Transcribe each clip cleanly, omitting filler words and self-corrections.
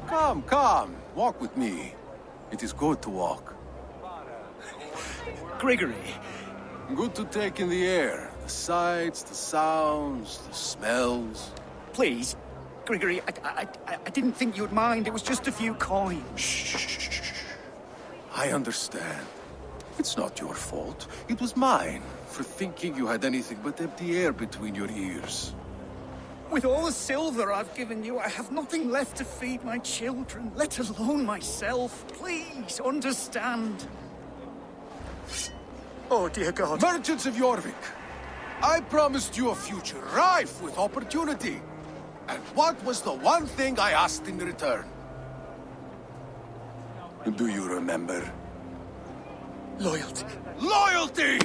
Come, come. Walk with me. It is good to walk. Gregory. Good to take in the air. The sights, the sounds, the smells. Please, Gregory, I didn't think you'd mind. It was just a few coins. Shh. I understand. It's not your fault. It was mine, for thinking you had anything but empty air between your ears. With all the silver I've given you, I have nothing left to feed my children, let alone myself. Please, understand. Oh, dear God. Merchants of Jorvik, I promised you a future rife with opportunity. And what was the one thing I asked in return? Do you remember? Loyalty. Loyalty!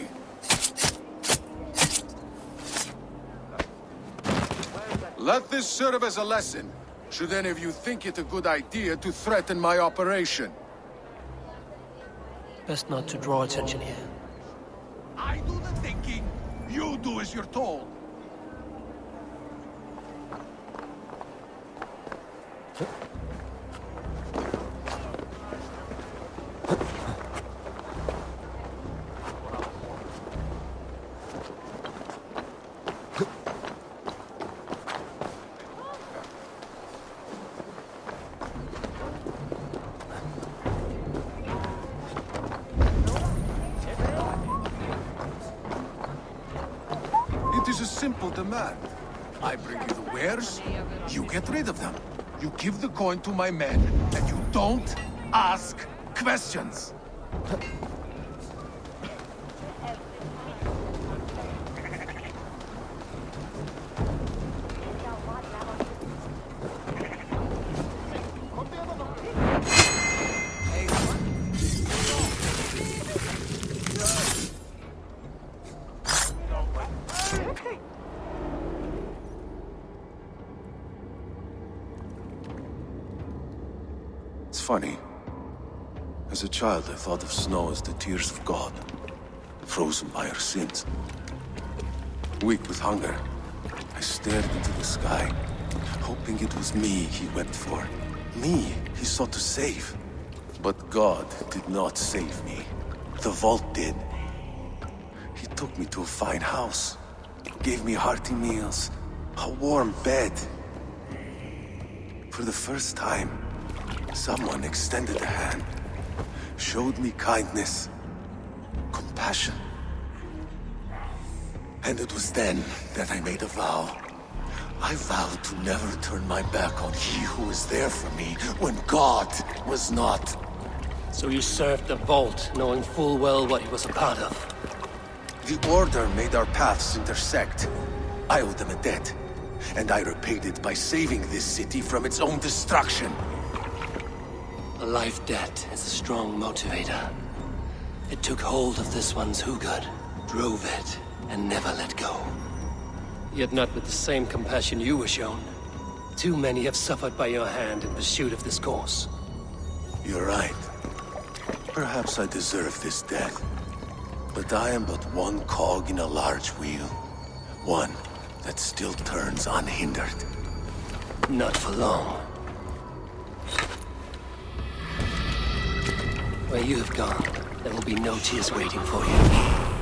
Let this serve as a lesson, should any of you think it a good idea to threaten my operation. Best not to draw attention here. I do the thinking, you do as you're told. It is a simple demand. I bring you the wares, you get rid of them. You give the coin to my men, and you don't ask questions. It's funny. As a child, I thought of snow as the tears of God, frozen by our sins. Weak with hunger, I stared into the sky, hoping it was me he wept for. Me he sought to save. But God did not save me. The vault did. He took me to a fine house, gave me hearty meals, a warm bed. For the first time, someone extended a hand, showed me kindness, compassion. And it was then that I made a vow. I vowed to never turn my back on he who was there for me when God was not. So you served the Vault, knowing full well what he was a part of. The Order made our paths intersect. I owed them a debt, and I repaid it by saving this city from its own destruction. A life debt is a strong motivator. It took hold of this one's Hugad, drove it, and never let go. Yet not with the same compassion you were shown. Too many have suffered by your hand in pursuit of this course. You're right. Perhaps I deserve this death. But I am but one cog in a large wheel. One that still turns unhindered. Not for long. Where you have gone, there will be no tears waiting for you.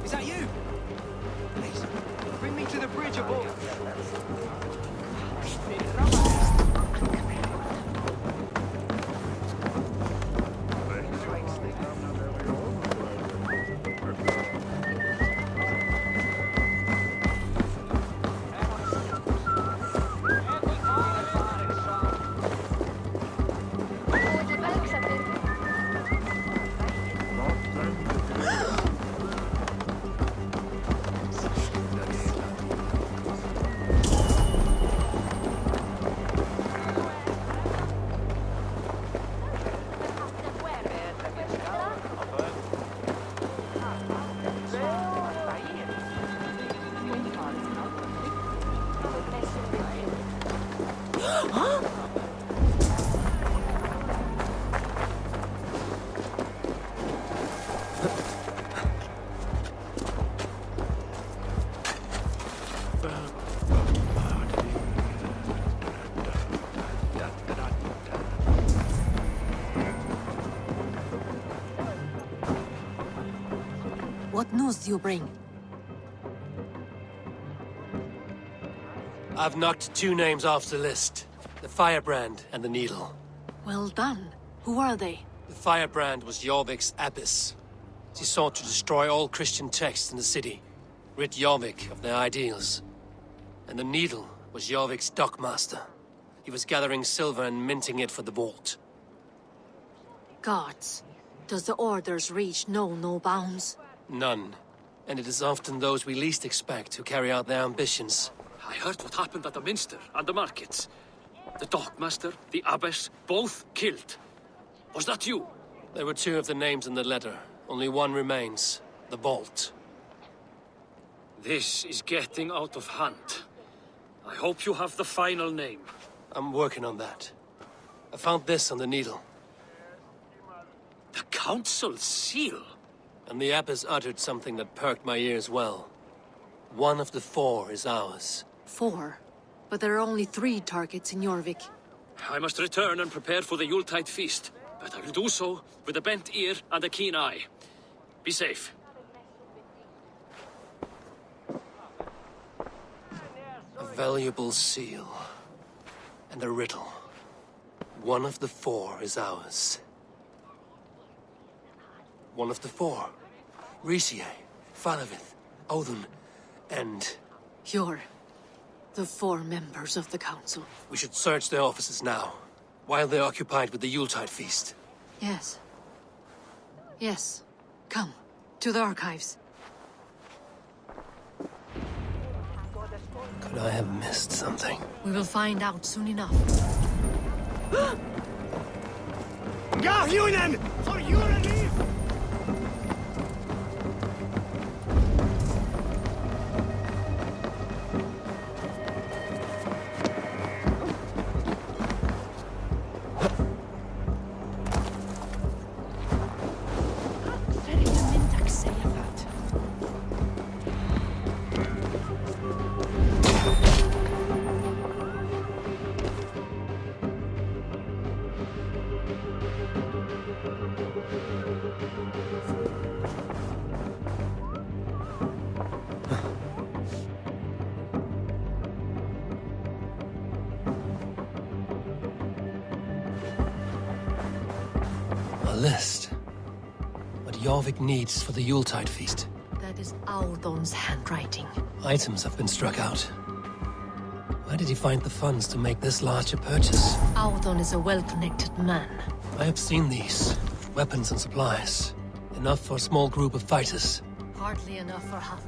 Is that you? Please, bring me to the bridge above. What news do you bring? I've knocked 2 names off the list. The Firebrand and the Needle. Well done. Who are they? The Firebrand was Jorvik's abbess. She sought to destroy all Christian texts in the city, rid Jorvik of their ideals. And the Needle was Jorvik's dockmaster. He was gathering silver and minting it for the vault. Gods. Does the orders reach no bounds? None. And it is often those we least expect who carry out their ambitions. I heard what happened at the Minster and the markets. The dockmaster, the abbess, both killed. Was that you? There were 2 of the names in the letter. Only one remains. The vault. This is getting out of hand. I hope you have the final name. I'm working on that. I found this on the Needle. The Council seal? And the abbess uttered something that perked my ears well. One of the 4 is ours. 4? But there are only 3 targets in Jorvik. I must return and prepare for the Yuletide feast. But I will do so with a bent ear and a keen eye. Be safe. A valuable seal. And a riddle. One of the 4 is ours. One of the 4. Ricie, Falavith, Odin, and... You're the 4 members of the Council. We should search their offices now, while they're occupied with the Yuletide feast. Yes. Yes. Come, to the archives. Could I have missed something? We will find out soon enough. Garhunen! For your relief! A list. What Jorvik needs for the Yuletide feast. That is Audon's handwriting. Items have been struck out. Where did he find the funds to make this large a purchase? Audon is a well-connected man. I have seen these. Weapons and supplies. Enough for a small group of fighters. Hardly enough for half.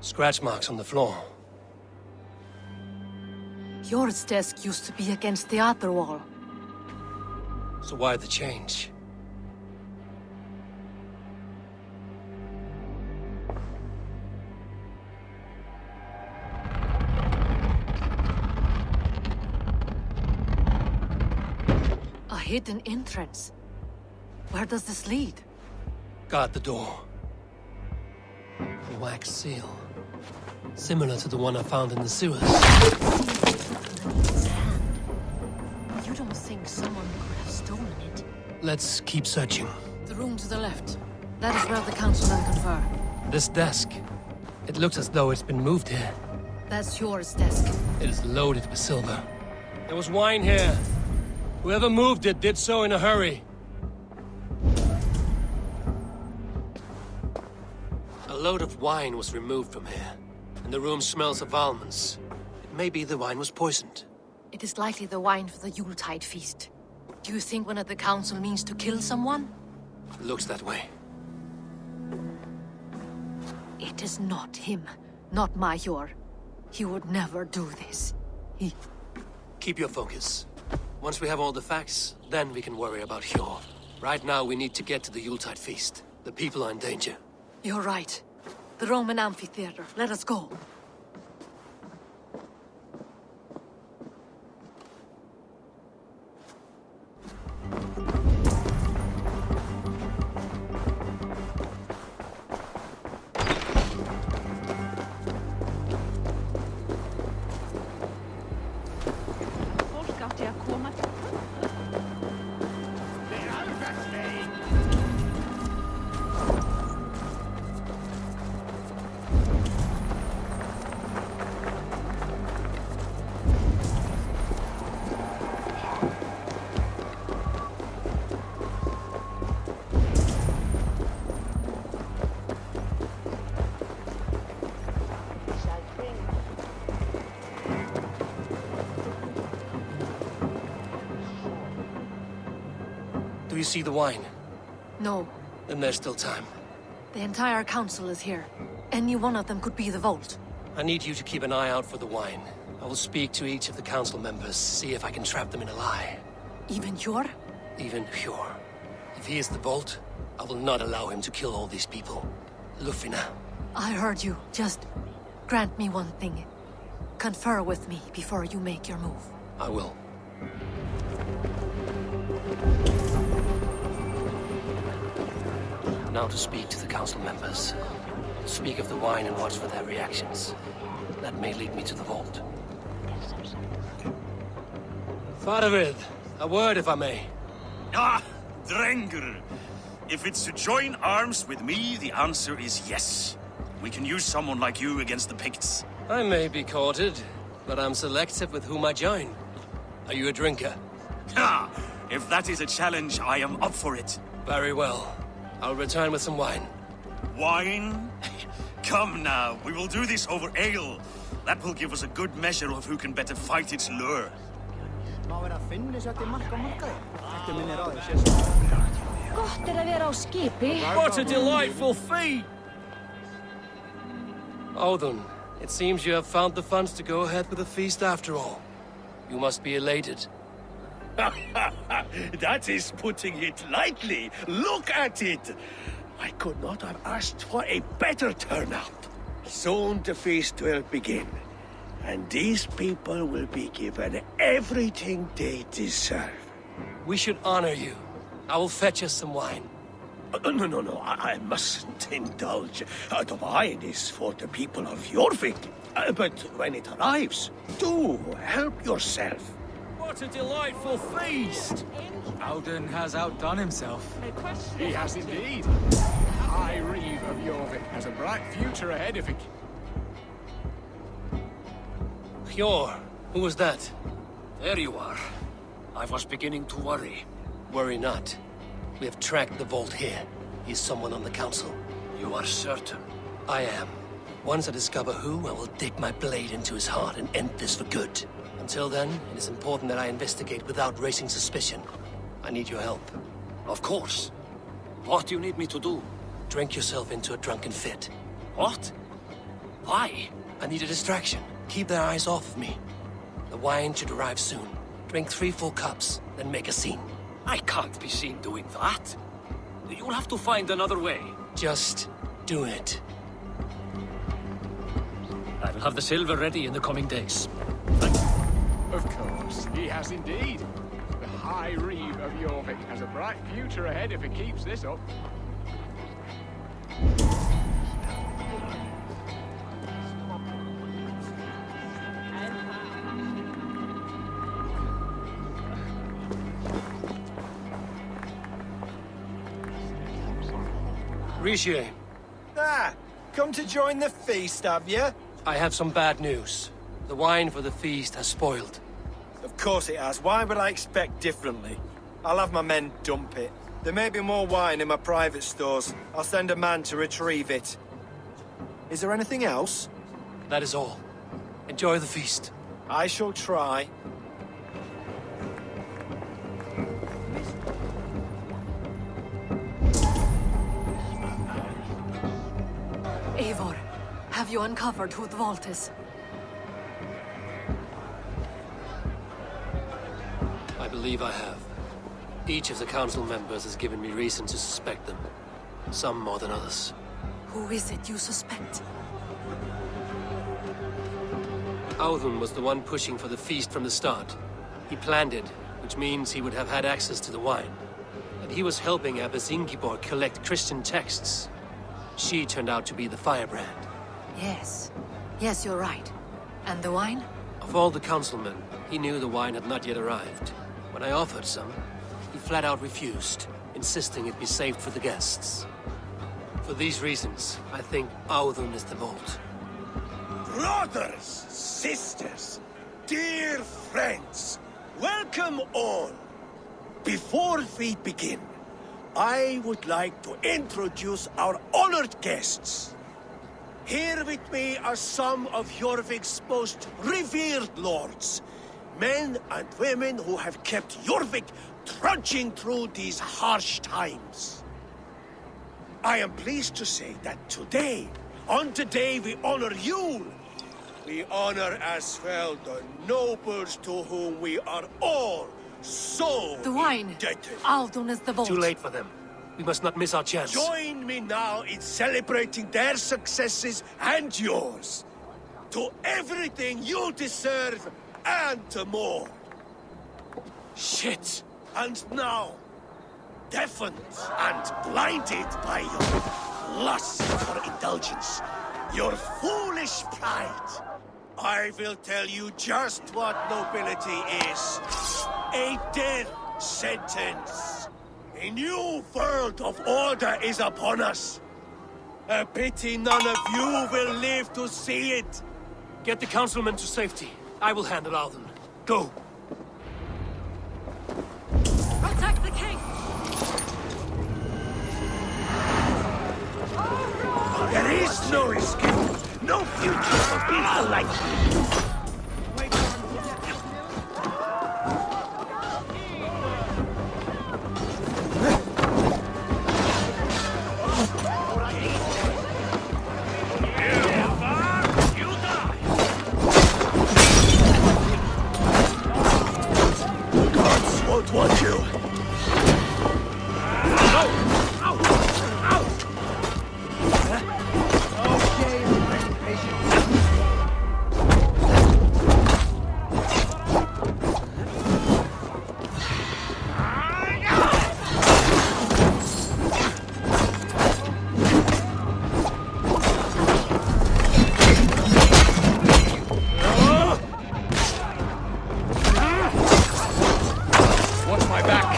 Scratch marks on the floor. Jor's desk used to be against the other wall. So why the change? A hidden entrance. Where does this lead? Guard the door. A wax seal. Similar to the one I found in the sewers. His hand. You don't think someone could have stolen it? Let's keep searching. The room to the left. That is where the council will confer. This desk. It looks as though it's been moved here. That's yours desk. It is loaded with silver. There was wine here. Whoever moved it did so in a hurry. A load of wine was removed from here, and the room smells of almonds. It may be the wine was poisoned. It is likely the wine for the Yuletide feast. Do you think one of the council means to kill someone? It looks that way. It is not him, not Major. He would never do this. He... Keep your focus. Once we have all the facts, then we can worry about Hjor. Right now, we need to get to the Yuletide feast. The people are in danger. You're right. The Roman amphitheater. Let us go. Do you see the wine? No. Then there's still time. The entire council is here. Any one of them could be the Vault. I need you to keep an eye out for the wine. I will speak to each of the council members, see if I can trap them in a lie. Even Hjor? Even Hjor. If he is the Vault, I will not allow him to kill all these people. Lufina. I heard you. Just grant me one thing. Confer with me before you make your move. I will. Now to speak to the council members. Speak of the wine and watch for their reactions. That may lead me to the Vault. Faravid, a word if I may. Ah, Drengr. If it's to join arms with me, the answer is yes. We can use someone like you against the Picts. I may be courted, but I'm selective with whom I join. Are you a drinker? Ha! If that is a challenge, I am up for it. Very well. I'll return with some wine. Wine? Come now, we will do this over ale. That will give us a good measure of who can better fight its lure. Gott að vera á skipi. What a delightful feat! Odun, it seems you have found the funds to go ahead with the feast after all. You must be elated. That is putting it lightly. Look at it. I could not have asked for a better turnout. Soon the feast will begin, and these people will be given everything they deserve. We should honor you. I will fetch us some wine. No, I mustn't indulge. The wine is for the people of Jorvik. But when it arrives, do help yourself. What a delightful feast! Alden has outdone himself. He has indeed. High Reeve of Jorvik has a bright future ahead of it. Hjor, who was that? There you are. I was beginning to worry. Worry not. We have tracked the Vault here. He's someone on the council. You are certain? I am. Once I discover who, I will dig my blade into his heart and end this for good. Until then, it is important that I investigate without raising suspicion. I need your help. Of course. What do you need me to do? Drink yourself into a drunken fit. What? Why? I need a distraction. Keep their eyes off of me. The wine should arrive soon. Drink 3 full cups, then make a scene. I can't be seen doing that. You'll have to find another way. Just do it. I will have the silver ready in the coming days. Of course, he has indeed. The High Reeve of Jorvik has a bright future ahead if it keeps this up. Richier, Ah, come to join the feast, have you? I have some bad news. The wine for the feast has spoiled. Of course it has. Why would I expect differently? I'll have my men dump it. There may be more wine in my private stores. I'll send a man to retrieve it. Is there anything else? That is all. Enjoy the feast. I shall try. Eivor, have you uncovered who the vault is? I believe I have. Each of the council members has given me reason to suspect them. Some more than others. Who is it you suspect? Audun was the one pushing for the feast from the start. He planned it, which means he would have had access to the wine. And he was helping Abbess Ingeborg collect Christian texts. She turned out to be the firebrand. Yes. Yes, you're right. And the wine? Of all the councilmen, he knew the wine had not yet arrived. When I offered some, he flat out refused, insisting it be saved for the guests. For these reasons, I think Audun is the vault. Brothers, sisters, dear friends, welcome all. Before we begin, I would like to introduce our honored guests. Here with me are some of Jorvik's most revered lords, men and women who have kept Jorvik trudging through these harsh times. I am pleased to say that today, on the day we honor you, we honor as well the nobles to whom we are all so The wine! indebted. Audun is the vault. Too late for them. We must not miss our chance. Join me now in celebrating their successes and yours. To everything you deserve and to more. Shit! And now, deafened and blinded by your lust for indulgence, your foolish pride, I will tell you just what nobility is. A death sentence. A new world of order is upon us. A pity none of you will live to see it. Get the councilmen to safety. I will handle Audun. Go! Protect the king! There is no escape, no future for people like you. Gods won't want you. Watch my back.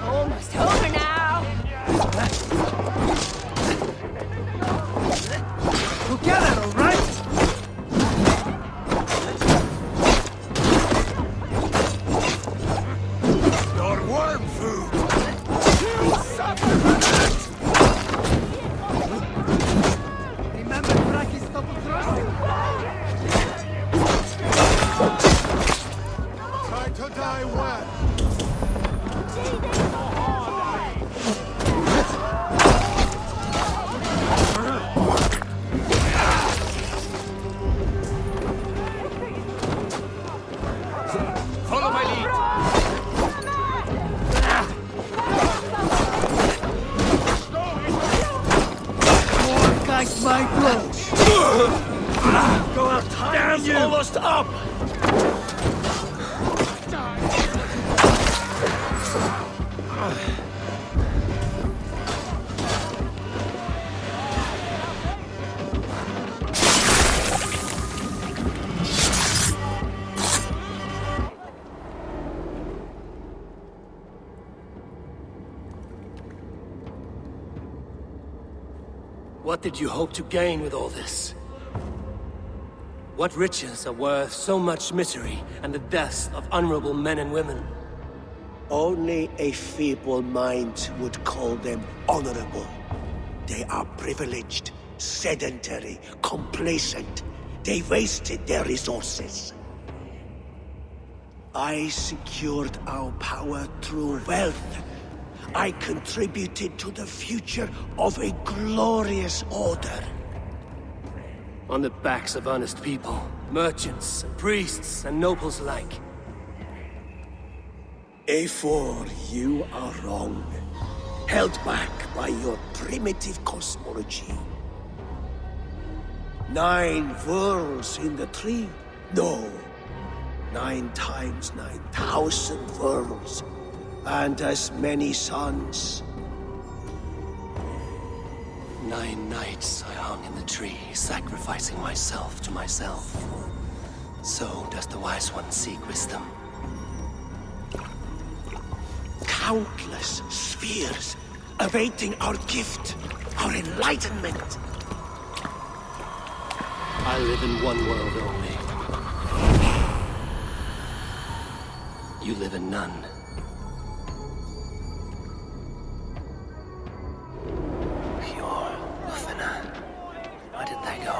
Almost over now. Together, all right? Your worm food. Remember Braki's double crossing? Try to die well. Follow my lead! More guys, my blows. Go out, time is almost up. What did you hope to gain with all this? What riches are worth so much misery and the deaths of honorable men and women? Only a feeble mind would call them honorable. They are privileged, sedentary, complacent. They wasted their resources. I secured our power through wealth. I contributed to the future of a glorious order. On the backs of honest people, merchants, and priests, and nobles alike. Eivor, you are wrong. Held back by your primitive cosmology. 9 worlds in the tree? No. 9 times 9,000 worlds. And as many suns. 9 nights I hung in the tree, sacrificing myself to myself. So does the Wise One seek wisdom. Countless spheres awaiting our gift, our enlightenment. I live in one world only. You live in none. Where did they go?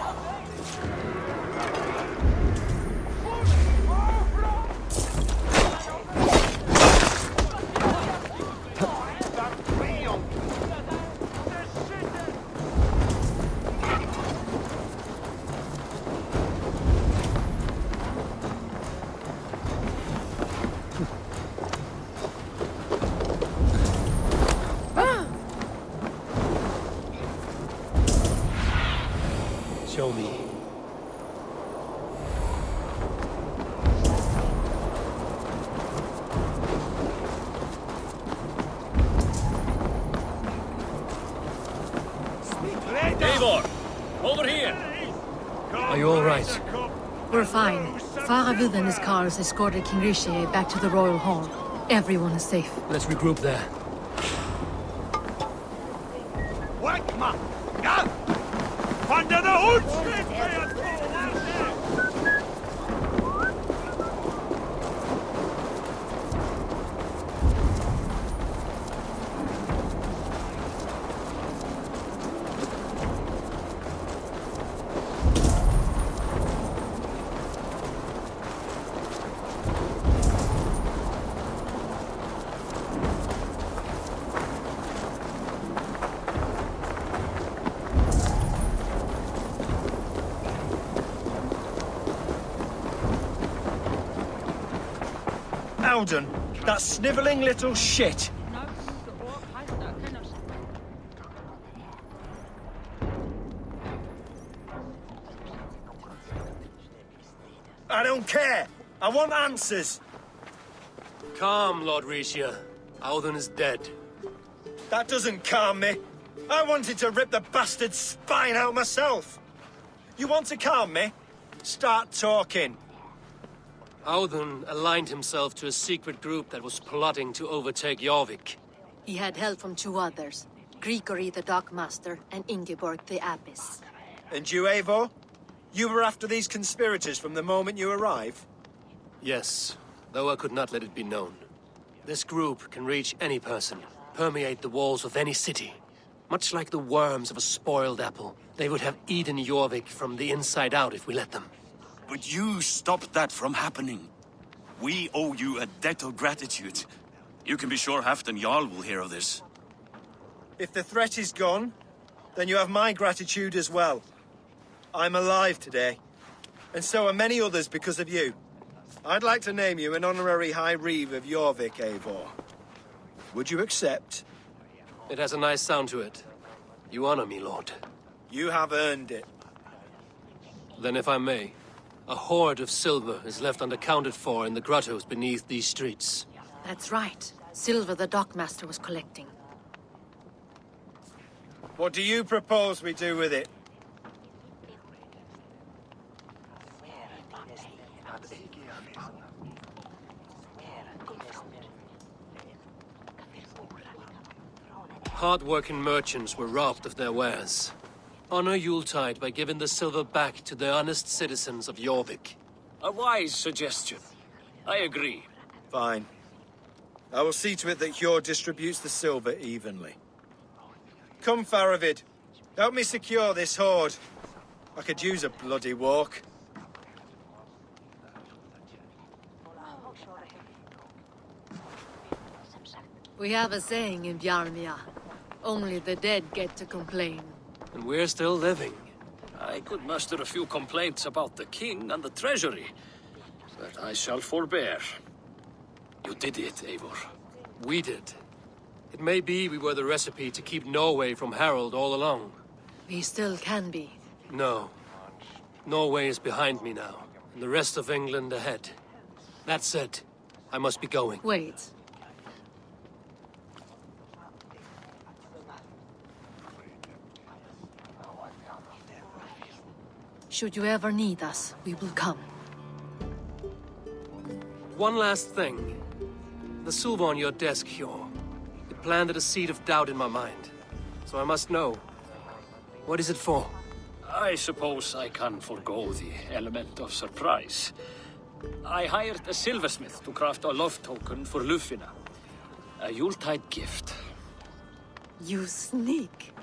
Show me. Eivor! Over here! Are you all right? We're fine. Faravid and his cars escorted King Rishi back to the Royal Hall. Everyone is safe. Let's regroup there. Alden, that snivelling little shit. I don't care. I want answers. Calm, Lord Rishia. Audun is dead. That doesn't calm me. I wanted to rip the bastard's spine out myself. You want to calm me? Start talking. Audun aligned himself to a secret group that was plotting to overtake Jorvik. He had help from 2 others. Grigory the Dockmaster and Ingeborg the Abbess. And you, Eivor? You were after these conspirators from the moment you arrived? Yes, though I could not let it be known. This group can reach any person, permeate the walls of any city. Much like the worms of a spoiled apple, they would have eaten Jorvik from the inside out if we let them. But you stopped that from happening. We owe you a debt of gratitude. You can be sure Halfdan Jarl will hear of this. If the threat is gone, then you have my gratitude as well. I'm alive today, and so are many others because of you. I'd like to name you an honorary High Reeve of Jorvik, Eivor. Would you accept? It has a nice sound to it. You honor me, Lord. You have earned it. Then if I may, a hoard of silver is left unaccounted for in the grottos beneath these streets. That's right. Silver the Dockmaster was collecting. What do you propose we do with it? Hard-working merchants were robbed of their wares. Honor Yuletide by giving the silver back to the honest citizens of Jorvik. A wise suggestion. I agree. Fine. I will see to it that Hjor distributes the silver evenly. Come, Faravid. Help me secure this hoard. I could use a bloody walk. We have a saying in Bjarmia. Only the dead get to complain. And we're still living. I could muster a few complaints about the king and the treasury, but I shall forbear. You did it, Eivor. We did. It may be we were the recipe to keep Norway from Harold all along. We still can be. No. Norway is behind me now, and the rest of England ahead. That said, I must be going. Wait. Should you ever need us, we will come. One last thing. The silver on your desk, Hjor. It planted a seed of doubt in my mind. So I must know. What is it for? I suppose I can forego the element of surprise. I hired a silversmith to craft a love token for Lufina. A Yuletide gift. You sneak.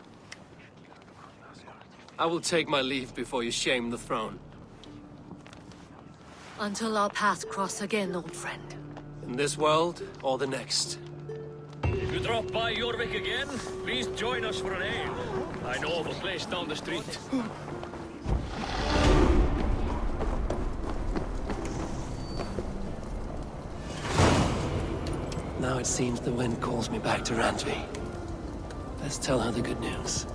I will take my leave before you shame the throne. Until our paths cross again, old friend. In this world, or the next. If you drop by Jorvik again, please join us for an ale. I know of a place down the street. Now it seems the wind calls me back to Randvi. Let's tell her the good news.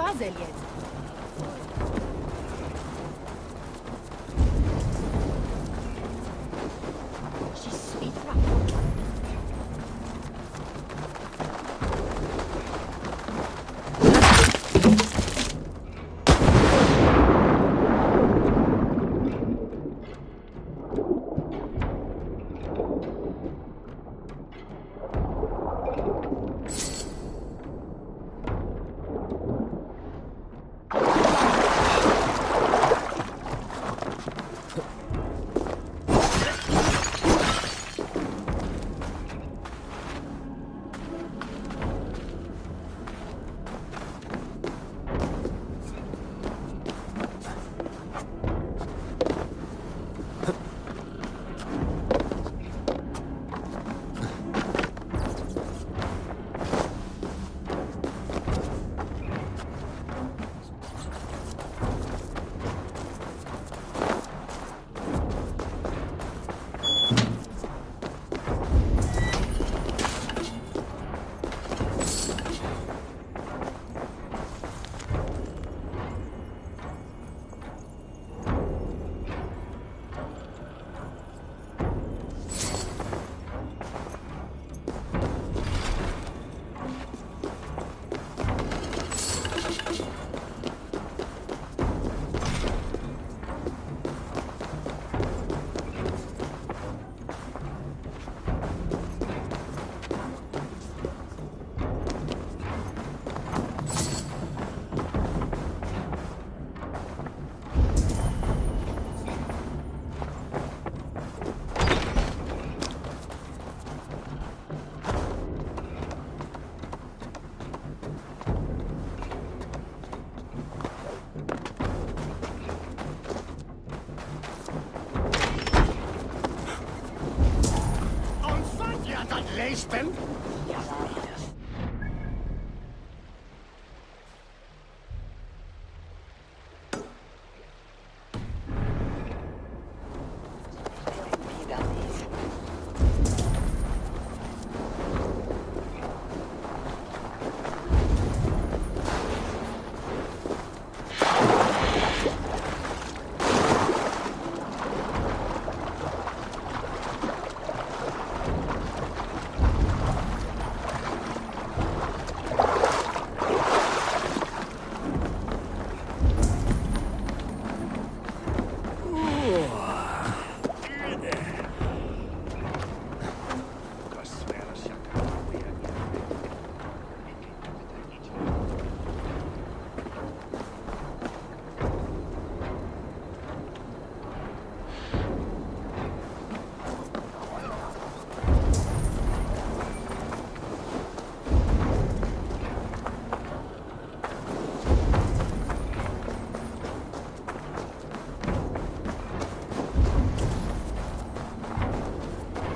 fazel jetzt? spend?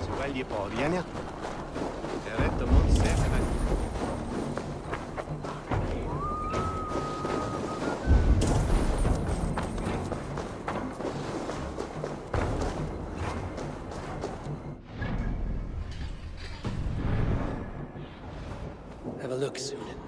Svegli po', vieni a... Eretto non serve. Have a look, Sunan.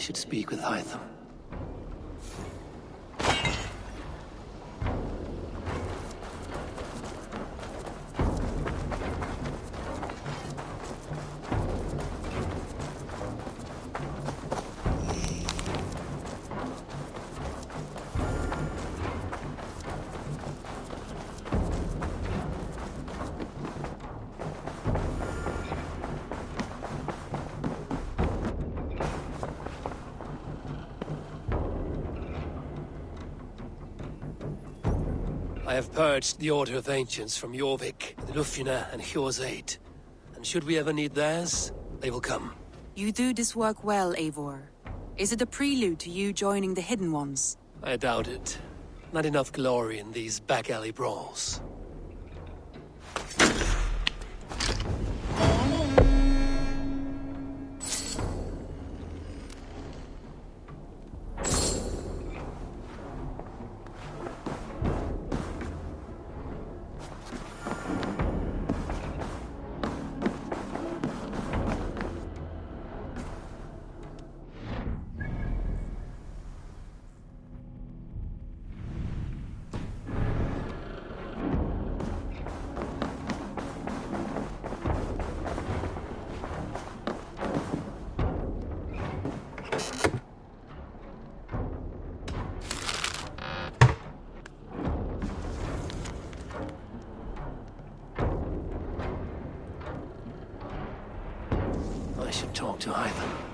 should speak with Hytham. I have purged the Order of Ancients from Jorvik, Lufina, and Hjor's aid. And should we ever need theirs, they will come. You do this work well, Eivor. Is it a prelude to you joining the Hidden Ones? I doubt it. Not enough glory in these back-alley brawls. I should talk to Hytham.